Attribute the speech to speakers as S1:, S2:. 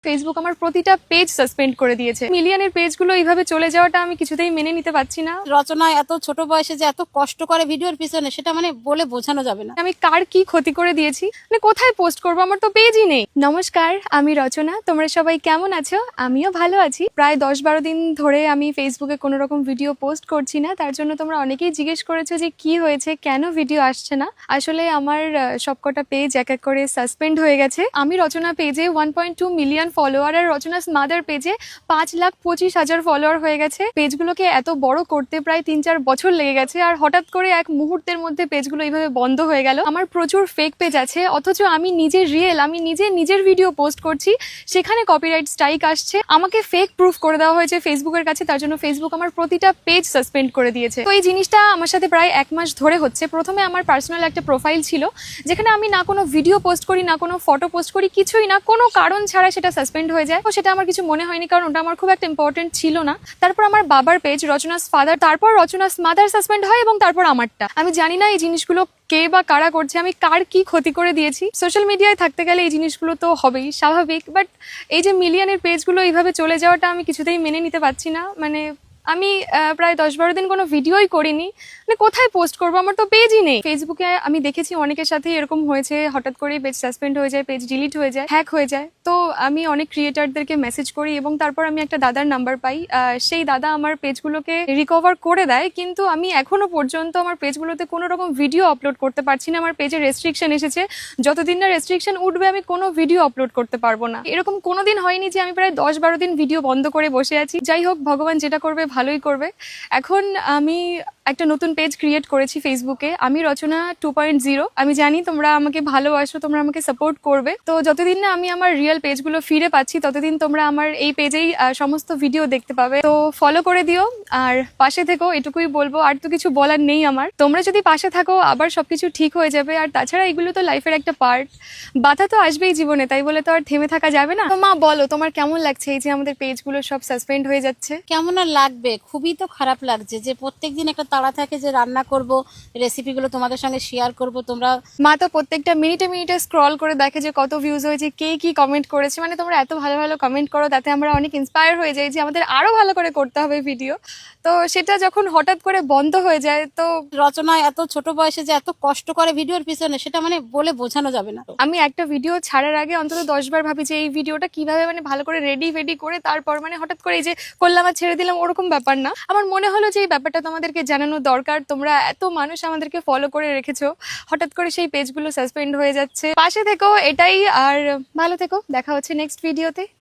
S1: Facebook আমার প্রতিটা page suspend করে দিয়েছে। মিলিয়নের পেজগুলো এইভাবে চলে যাওয়াটা আমি কিছুতেই মেনে নিতে পারছি না।
S2: রচনা এত ছোট বয়সে যে এত কষ্ট করে ভিডিওর পিছনে, সেটা বলে বোঝানো যাবে না।
S1: আমি কার কি ক্ষতি করে দিয়েছি, কোথায় পোস্ট করব, আমার তো পেজই নেই। নমস্কার, আমি রচনা। তোমরা সবাই কেমন আছো? আমিও ভালো আছি। প্রায় 10-12 দিন ধরে আমি ফেসবুকে কোনো রকম ভিডিও পোস্ট করছি না। তার জন্য তোমরা অনেকেই জিজ্ঞেস করেছো যে কি হয়েছে, কেন ভিডিও আসছে না। আসলে আমার সবকটা পেজ এক এক করে সাসপেন্ড হয়ে গেছে। আমি রচনা পেজে 1.2 মিলিয়ন ফলোয়ার, আর রচনাস মাদার পেজে 5,25,000 ফলোয়ার হয়ে গেছে। পেজগুলোকে এত বড় করতে প্রায় 3-4 বছর লেগে গেছে, আর হঠাৎ করে এক মুহূর্তের মধ্যে পেজগুলো এইভাবে বন্ধ হয়ে গেল। আমার প্রচুর ফেক পেজ আছে, অথচ আমি নিজে রিয়েল, আমি নিজের ভিডিও পোস্ট করছি, সেখানে কপিরাইট স্ট্রাইক আসছে। আমাকে ফেক প্রুফ করে দেওয়া হয়েছে ফেসবুকের কাছে। তার জন্য ফেসবুক আমার প্রতিটা পেজ সাসপেন্ড করে দিয়েছে। তো এই জিনিসটা আমার সাথে প্রায় 1 মাস ধরে হচ্ছে। প্রথমে আমার পার্সোনাল একটা প্রোফাইল ছিল, যেখানে আমি না কোনো ভিডিও পোস্ট করি, না কোনো ফটো পোস্ট করি, কিছুই না, কোনো কারণ ছাড়া সেটা সাসপেন্ড হয়ে যায়। তো সেটা আমার কিছু মনে হয়নি, কারণ ওটা আমার খুব একটা ইম্পর্টেন্ট ছিল না। তারপর আমার বাবার পেজ রচনাস ফাদার, তারপর রচনাস মাদার সাসপেন্ড হয়, এবং তারপর আমারটা। আমি জানি না এই জিনিসগুলো কে বা কারা করছে, আমি কার কি ক্ষতি করে দিয়েছি। সোশ্যাল মিডিয়ায় থাকতে গেলে এই জিনিসগুলো তো হবেই, স্বাভাবিক। বাট এই যে মিলিয়নের পেজগুলো এইভাবে চলে যাওয়াটা আমি কিছুতেই মেনে নিতে পারছি না। আমি প্রায় 10-12 দিন কোনো ভিডিওই করিনি। কোথায় পোস্ট করবো, আমার তো পেজই নেই। ফেসবুকে আমি দেখেছি অনেকের সাথেই এরকম হয়েছে, হঠাৎ করে পেজ সাসপেন্ড হয়ে যায়, পেজ ডিলিট হয়ে যায়, হ্যাক হয়ে যায়। তো আমি অনেক ক্রিয়েটারদেরকে মেসেজ করি, এবং তারপর আমি একটা দাদার নাম্বার পাই। সেই দাদা আমার পেজগুলোকে রিকভার করে দেয়, কিন্তু আমি এখনো পর্যন্ত আমার পেজগুলোতে কোনো রকম ভিডিও আপলোড করতে পারছি না। আমার পেজে রেস্ট্রিকশন এসেছে, যতদিন না রেস্ট্রিকশন উঠবে আমি কোনো ভিডিও আপলোড করতে পারবো না। এরকম কোনোদিন হয়নি যে আমি প্রায় 10-12 দিন ভিডিও বন্ধ করে বসে আছি। যাই হোক, ভগবান যেটা করবে ভালোই করবে। এখন আমি একটা নতুন পেজ ক্রিয়েট করেছি ফেসবুকে, আমি রচনা 2.0। আমি জানি তোমরা আমাকে ভালোবাসো, তোমরা আমাকে সাপোর্ট করবে। তো যতদিন না আমি আমার রিয়েল পেজগুলো ফিরে পাচ্ছি, ততদিন তোমরা আমার এই পেজেই সমস্ত ভিডিও দেখতে পাবে। তো ফলো করে দিও আর পাশে থেকো, এটুকুই বলবো। আর তো কিছু বলার নেই আমার। তোমরা যদি পাশে থাকো, আবার সবকিছু ঠিক হয়ে যাবে। আর তাছাড়া এগুলো তো লাইফের একটা পার্ট, বাধা তো আসবেই জীবনে, তাই বলে তো আর থেমে থাকা যাবে না। তো মা, বলো তোমার কেমন লাগছে এই যে আমাদের পেজগুলো সব সাসপেন্ড হয়ে যাচ্ছে?
S2: কেমন আর লাগবে, খুবই তো খারাপ লাগছে যে প্রত্যেকদিন একটা তাড়া থাকে যে রান্না করব, রেসিপিগুলো তোমাদের সঙ্গে শেয়ার করব। তোমরা
S1: মা তো প্রত্যেকটা মিনিটে মিনিটে স্ক্রল করে দেখে যে কত ভিউজ হয়েছে, কে কি কমেন্ট করেছে। তোমরা এত ভালো ভালো কমেন্ট করো, তাতে আমরা অনেক ইন্সপায়ার হয়ে যাই যে আমাদের আরো ভালো করে করতে হবে ভিডিও। তো সেটা যখন হঠাৎ করে বন্ধ হয়ে যায়, তো
S2: রচনা এত ছোট বয়সে যে এত কষ্ট করে ভিডিওর পিছনে, সেটা বলে বোঝানো যাবে না।
S1: আমি একটা ভিডিও ছাড়ার আগে অন্তত 10 বার ভাবি যে এই ভিডিওটা কিভাবে ভালো করে রেডি করে তারপর হঠাৎ করে এই যে করলাম আর ছেড়ে দিলাম, ওরকম ব্যাপার না। আমার মনে হলো যে এই ব্যাপারটা তোমাদেরকে জানানো দরকার। তোমরা এত মানুষ আমাদেরকে ফলো করে রেখেছো, হঠাৎ করে সেই পেজগুলো সাসপেন্ড হয়ে যাচ্ছে। পাশে থেকো, এটাই। আর ভালো থেকো, দেখা হচ্ছে নেক্সট ভিডিওতে।